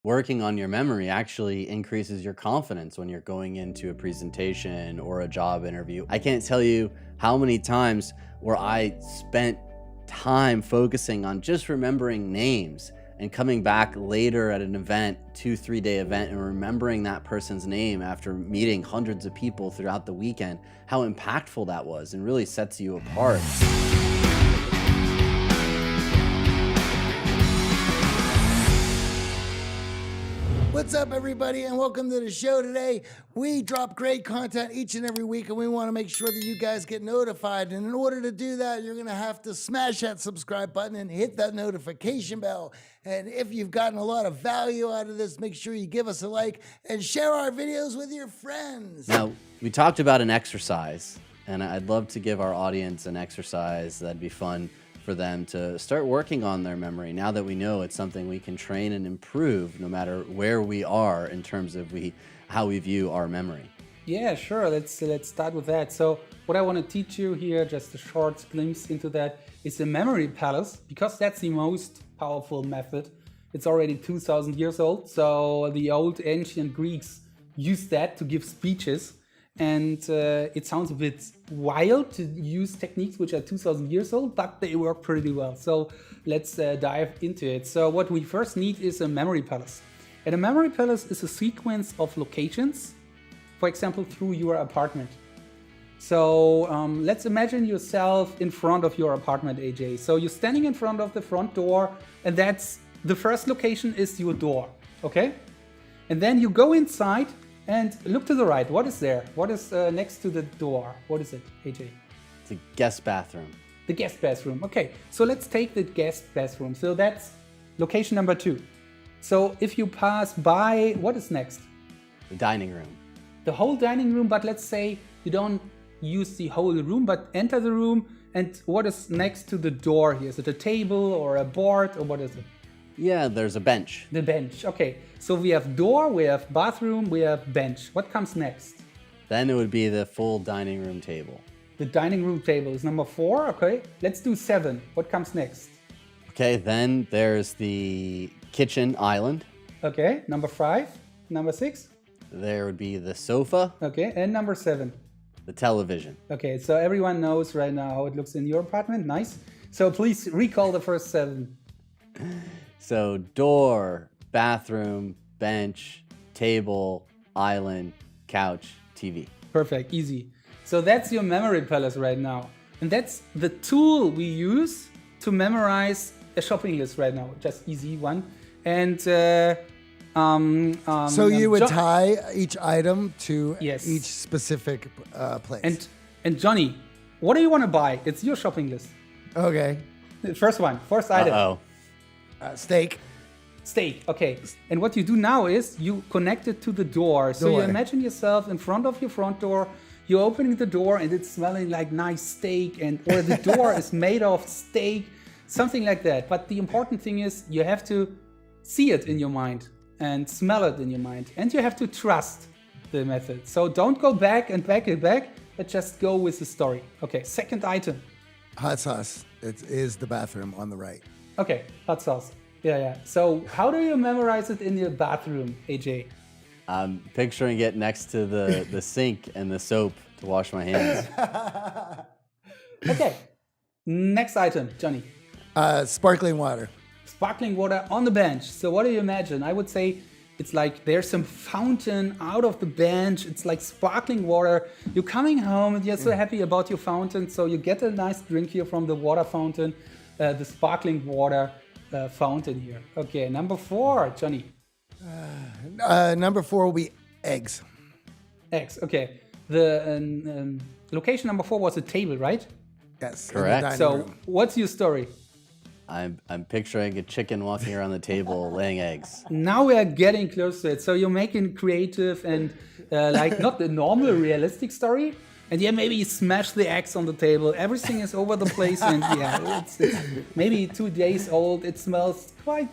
Working on your memory actually increases your confidence when you're going into a presentation or a job interview. I can't tell you how many times where I spent time focusing on just remembering names and coming back later at an event, 2-3 day event, and remembering that person's name after meeting hundreds of people throughout the weekend, how impactful that was and really sets you apart. What's up, everybody, and welcome to the show today. We drop great content each and every week, and we want to make sure that you guys get notified. And in order to do that, you're going to have to smash that subscribe button and hit that notification bell. And if you've gotten a lot of value out of this, make sure you give us a like and share our videos with your friends. Now, we talked about an exercise, and I'd love to give our audience an exercise that'd be fun for them to start working on their memory now that we know it's something we can train and improve no matter where we are in terms of how we view our memory. Yeah, sure. Let's start with that. So what I want to teach you here, just a short glimpse into that, is the memory palace, because that's the most powerful method. It's already 2,000 years old. So the old ancient Greeks used that to give speeches. And it sounds a bit wild to use techniques which are 2,000 years old, but they work pretty well. So let's dive into it. So what we first need is a memory palace. And a memory palace is a sequence of locations, for example, through your apartment. So let's imagine yourself in front of your apartment, AJ. So you're standing in front of the front door, and that's the first location is your door, okay? And then you go inside and look to the right. What is there? What is next to the door? What is it, AJ? It's a guest bathroom. The guest bathroom. Okay, so let's take the guest bathroom. So that's location number 2. So if you pass by, what is next? The dining room. The whole dining room, but let's say you don't use the whole room, but enter the room. And what is next to the door here? Is it a table or a board, or what is it? Yeah, there's a bench. The bench, okay. So we have door, we have bathroom, we have bench. What comes next? Then it would be the full dining room table. The dining room table is number 4, okay. Let's do 7. What comes next? Okay, then there's the kitchen island. Okay, number 5. Number 6? There would be the sofa. Okay, and number 7? The television. Okay, so everyone knows right now how it looks in your apartment. Nice. So please recall the first 7. So door, bathroom, bench, table, island, couch, TV. Perfect, easy. So that's your memory palace right now. And that's the tool we use to memorize a shopping list right now. Just easy one. And So you would tie each item to each specific place. And Johnny, what do you want to buy? It's your shopping list. Okay. The first item. Uh-oh. Steak. Steak, okay. And what you do now is you connect it to the door. So you imagine yourself in front of your front door. You're opening the door and it's smelling like nice steak, or the door is made of steak, something like that. But the important thing is you have to see it in your mind and smell it in your mind. And you have to trust the method. So don't go back and back and back, but just go with the story. Okay, second item. Hot sauce. It is the bathroom on the right. Okay, hot sauce. Yeah. So how do you memorize it in your bathroom, AJ? I'm picturing it next to the sink and the soap to wash my hands. Okay, next item, Johnny. Sparkling water. Sparkling water on the bench. So what do you imagine? I would say it's like there's some fountain out of the bench. It's like sparkling water. You're coming home and you're so happy about your fountain. So you get a nice drink here from the water fountain. The sparkling water fountain here. Okay, number 4, Johnny. Number 4 will be eggs. Eggs, okay. The location number 4 was a table, right? Yes. Correct. So what's your story? I'm picturing a chicken walking around the table laying eggs. Now we are getting close to it. So you're making creative and like not the normal realistic story. And yeah, maybe you smash the eggs on the table. Everything is over the place, and yeah, it's maybe 2 days old. It smells quite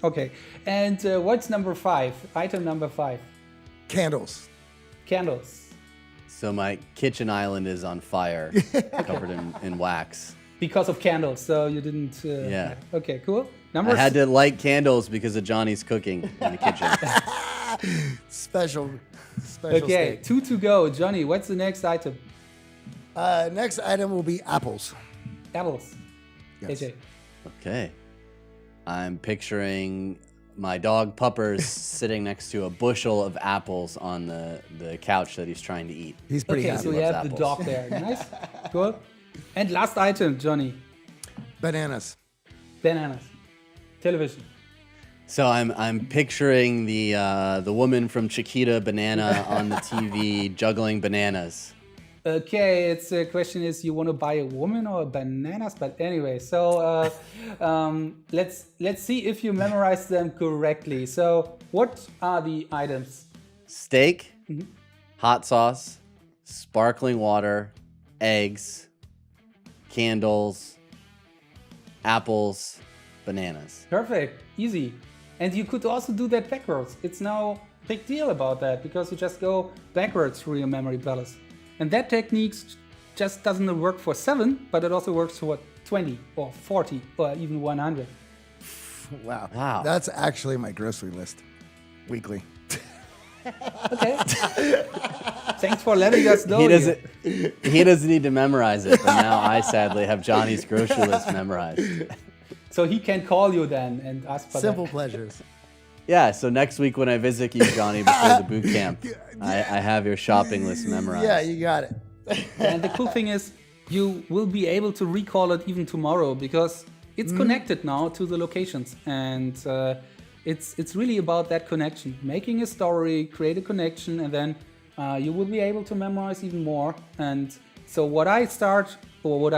okay. And what's number 5? Item number 5. Candles. Candles. So my kitchen island is on fire, covered in wax. Because of candles, so you didn't. Yeah. Okay, cool. I had to light candles because of Johnny's cooking in the kitchen. Special Okay, state. 2 to go. Johnny, what's the next item? Next item will be apples. Apples. Yes. AJ. Okay. I'm picturing my dog Puppers sitting next to a bushel of apples on the couch that he's trying to eat. He's pretty Okay, happy. so we loves have the apples. dog there. Nice. Cool. And last item, Johnny. Bananas. Bananas. Television. So I'm picturing the woman from Chiquita Banana on the TV juggling bananas. Okay, it's the question is you want to buy a woman or bananas? But anyway, so let's see if you memorize them correctly. So what are the items? Steak, hot sauce, sparkling water, eggs, candles, apples, bananas. Perfect, easy. And you could also do that backwards. It's no big deal about that because you just go backwards through your memory palace. And that technique just doesn't work for 7, but it also works for 20 or 40 or even 100. Wow. Wow. That's actually my grocery list weekly. Okay. Thanks for letting us know. He doesn't need to memorize it, but now I sadly have Johnny's grocery list memorized. So he can call you then and ask for Simple that. pleasures. Yeah, so next week when I visit you, Johnny, before the boot camp, I have your shopping list memorized. Yeah, you got it. And the cool thing is you will be able to recall it even tomorrow because it's connected now to the locations. And it's really about that connection. Making a story, create a connection, and then you will be able to memorize even more. And so what I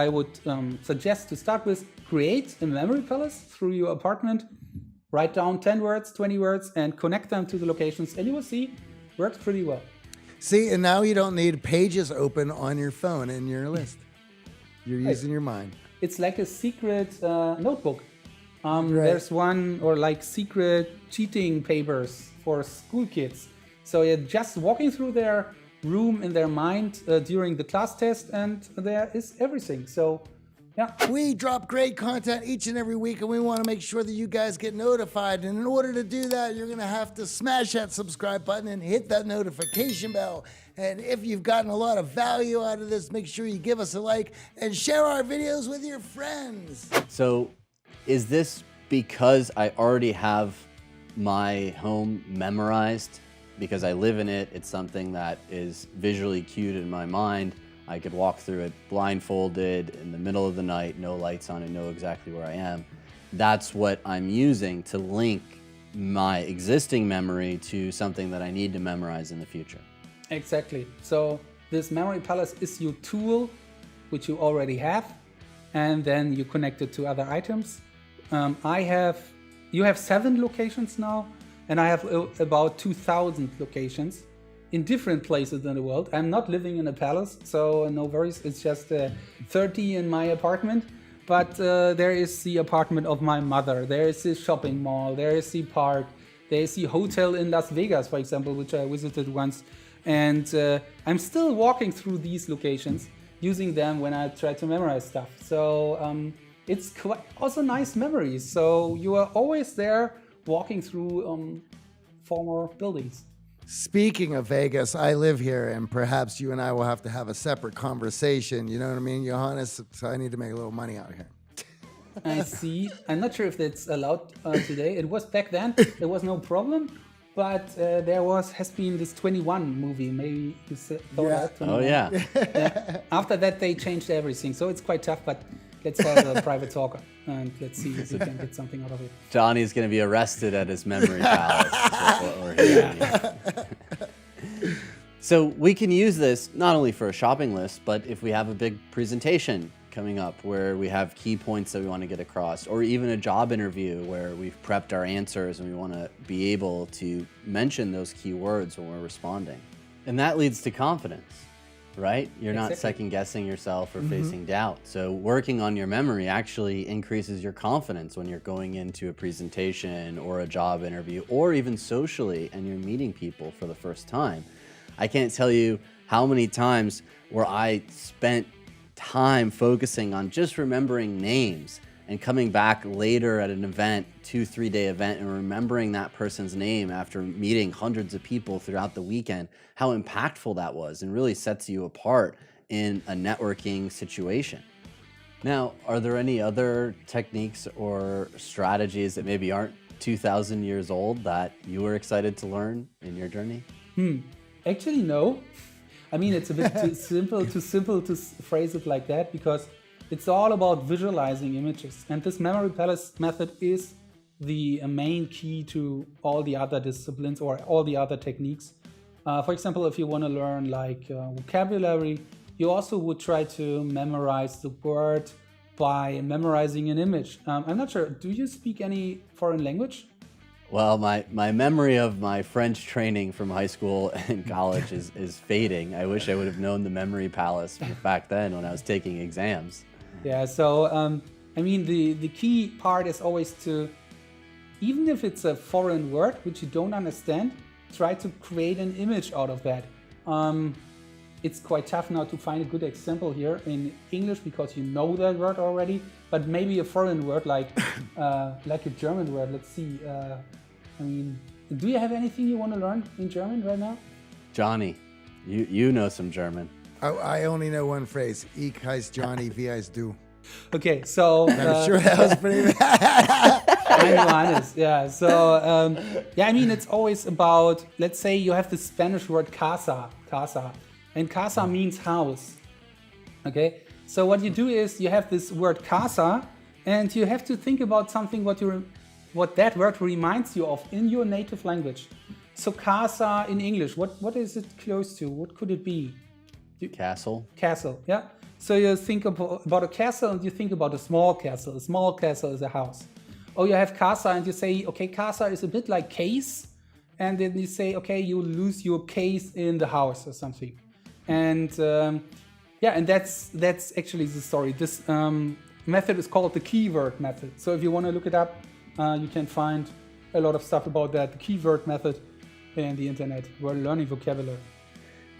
would suggest to start with, create a memory palace through your apartment. Write down 10 words, 20 words, and connect them to the locations, and you will see works pretty well. See, and now you don't need pages open on your phone in your list. You're using your mind. It's like a secret notebook. There's one, or like secret cheating papers for school kids. So you're just walking through their room in their mind during the class test, and there is everything. So, yeah. We drop great content each and every week, and we want to make sure that you guys get notified. And in order to do that, you're going to have to smash that subscribe button and hit that notification bell. And if you've gotten a lot of value out of this, make sure you give us a like and share our videos with your friends. So is this because I already have my home memorized? Because I live in it, it's something that is visually cued in my mind. I could walk through it blindfolded in the middle of the night, no lights on, and know exactly where I am. That's what I'm using to link my existing memory to something that I need to memorize in the future. Exactly. So this memory palace is your tool, which you already have, and then you connect it to other items. You have 7 locations now, and I have about 2,000 locations in different places in the world. I'm not living in a palace, so no worries. It's just 30 in my apartment. But there is the apartment of my mother. There is the shopping mall. There is the park. There is the hotel in Las Vegas, for example, which I visited once. And I'm still walking through these locations, using them when I try to memorize stuff. So it's quite also nice memories. So you are always there walking through former buildings. Speaking of Vegas, I live here, and perhaps you and I will have to have a separate conversation. You know what I mean, Johannes? So I need to make a little money out here. I see. I'm not sure if that's allowed today. It was back then. There was no problem. But there has been this 21 movie. Maybe you thought that. 21. Oh, yeah. Yeah. After that, they changed everything. So it's quite tough, but let's have a private talk and let's see if we can get something out of it. Johnny's going to be arrested at his memory palace. That's what we're hearing. So we can use this not only for a shopping list, but if we have a big presentation coming up where we have key points that we want to get across, or even a job interview where we've prepped our answers and we want to be able to mention those key words when we're responding. And that leads to confidence, right? You're not second guessing yourself or facing doubt. So working on your memory actually increases your confidence when you're going into a presentation or a job interview, or even socially and you're meeting people for the first time. I can't tell you how many times where I spent time focusing on just remembering names and coming back later at an event, 2-3 day event, and remembering that person's name after meeting hundreds of people throughout the weekend, how impactful that was and really sets you apart in a networking situation. Now, are there any other techniques or strategies that maybe aren't 2,000 years old that you were excited to learn in your journey? Actually, no. I mean, it's a bit too simple to phrase it like that, because it's all about visualizing images. And this memory palace method is the main key to all the other disciplines or all the other techniques. For example, if you want to learn like vocabulary, you also would try to memorize the word by memorizing an image. I'm not sure, do you speak any foreign language? Well, my memory of my French training from high school and college is fading. I wish I would have known the memory palace back then when I was taking exams. Yeah, so I mean, the key part is always to, even if it's a foreign word which you don't understand, try to create an image out of that. It's quite tough now to find a good example here in English because you know that word already, but maybe a foreign word like a German word. Let's see. I mean, do you have anything you want to learn in German right now? Johnny, you know some German. I only know one phrase. Ich heißt Johnny, wie heißt du? Okay, so I'm sure that was pretty bad. I'm Johannes. Yeah. So yeah, I mean, it's always about. Let's say you have the Spanish word casa, and casa means house. Okay. So what you do is you have this word casa, and you have to think about something what that word reminds you of in your native language. So casa in English, what is it close to? What could it be? Castle. Castle, yeah. So you think about a castle and you think about a small castle. A small castle is a house. Or you have casa and you say, okay, casa is a bit like case. And then you say, okay, you lose your case in the house or something. And yeah, and that's actually the story. This method is called the keyword method. So if you want to look it up, you can find a lot of stuff about that, the keyword method in the internet. We're learning vocabulary.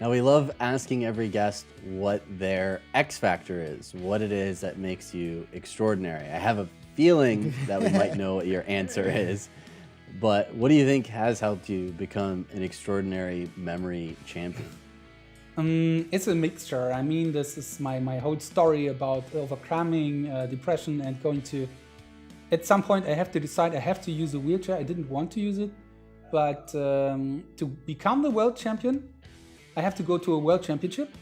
Now, we love asking every guest what their X factor is, what it is that makes you extraordinary. I have a feeling that we might know what your answer is, but what do you think has helped you become an extraordinary memory champion? It's a mixture. I mean, this is my whole story about overcoming depression and going to... At some point, I have to decide I have to use a wheelchair. I didn't want to use it, but to become the world champion, I have to go to a world championship,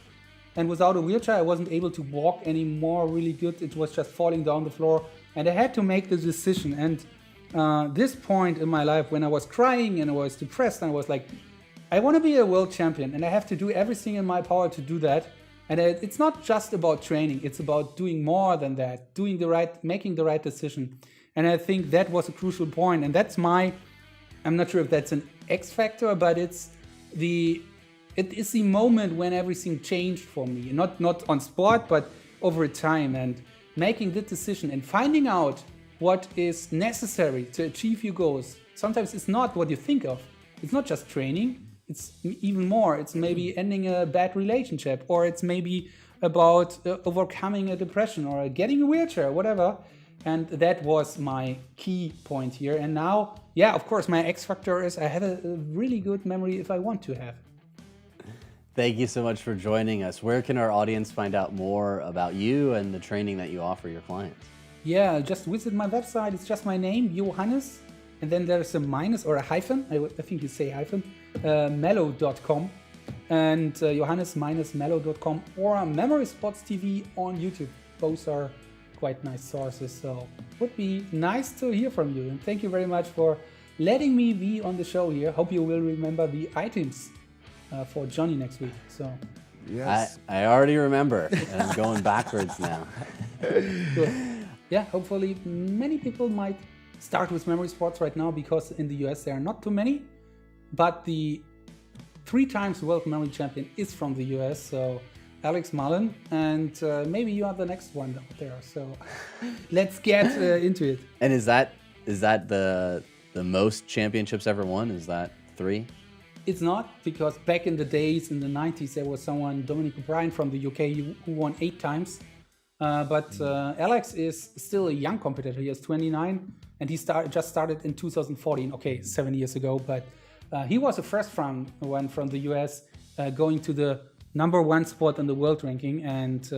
and without a wheelchair I wasn't able to walk anymore really good. It was just falling down the floor, and I had to make the decision. And this point in my life when I was crying and I was depressed, and I was like, I want to be a world champion and I have to do everything in my power to do that. And it's not just about training, it's about doing more than that, making the right decision. And I think that was a crucial point, and that's I'm not sure if that's an X factor, but it is the moment when everything changed for me, not on sport, but over time, and making the decision and finding out what is necessary to achieve your goals. Sometimes it's not what you think of. It's not just training. It's even more. It's maybe ending a bad relationship, or it's maybe about overcoming a depression or getting a wheelchair, whatever. And that was my key point here. And now, yeah, of course, my X factor is I have a really good memory if I want to have. Thank you so much for joining us. Where can our audience find out more about you and the training that you offer your clients? Yeah, just visit my website. It's just my name, Johannes, and then there's a minus or a hyphen. I think you say hyphen, Melo.com, and Johannes-Melo.com, or Memory Spots TV on YouTube. Both are quite nice sources, so it would be nice to hear from you. And thank you very much for letting me be on the show here. Hope you will remember the items for Johnny next week. So Yes. I already remember, and I'm going backwards now. Cool. Yeah, hopefully many people might start with memory sports right now, because in the US there are not too many, but the 3 times world memory champion is from the US, so Alex Mullen, and maybe you are the next one out there. So let's get into it. And is that the most championships ever won? Is that 3? It's not, because back in the days, in the 90s, there was someone, Dominic O'Brien from the UK, who won 8 times. But Alex is still a young competitor. He is 29, and he just started in 2014. Okay, 7 years ago. But he was the first one from the US going to the #1 spot in the world ranking, and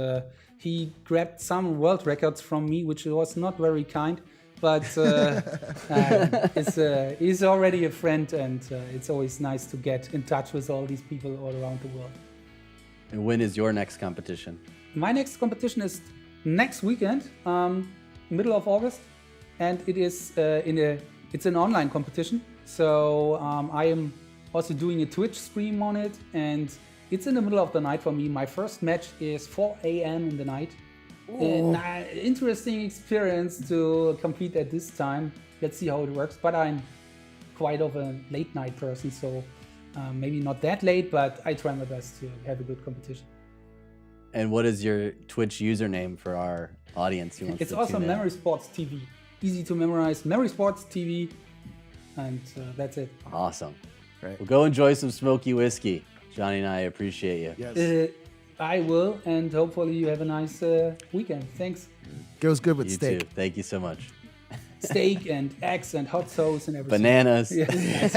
he grabbed some world records from me, which was not very kind. But he's already a friend, and it's always nice to get in touch with all these people all around the world. And when is your next competition? My next competition is next weekend, middle of August, and it is it's an online competition. So I am also doing a Twitch stream on it, and it's in the middle of the night for me. My first match is 4 a.m. in the night. An interesting experience to compete at this time. Let's see how it works. But I'm quite of a late night person, so maybe not that late, but I try my best to have a good competition. And what is your Twitch username for our audience who wants It's to also tune in? Memory Sports TV. Easy to memorize. Memory Sports TV, and that's it. Awesome. Right. Well, go enjoy some smoky whiskey. Johnny and I appreciate you. Yes. I will, and hopefully you have a nice weekend. Thanks. Goes good with You steak. too. Thank you so much. Steak and eggs and hot sauce and everything. Bananas. Yes.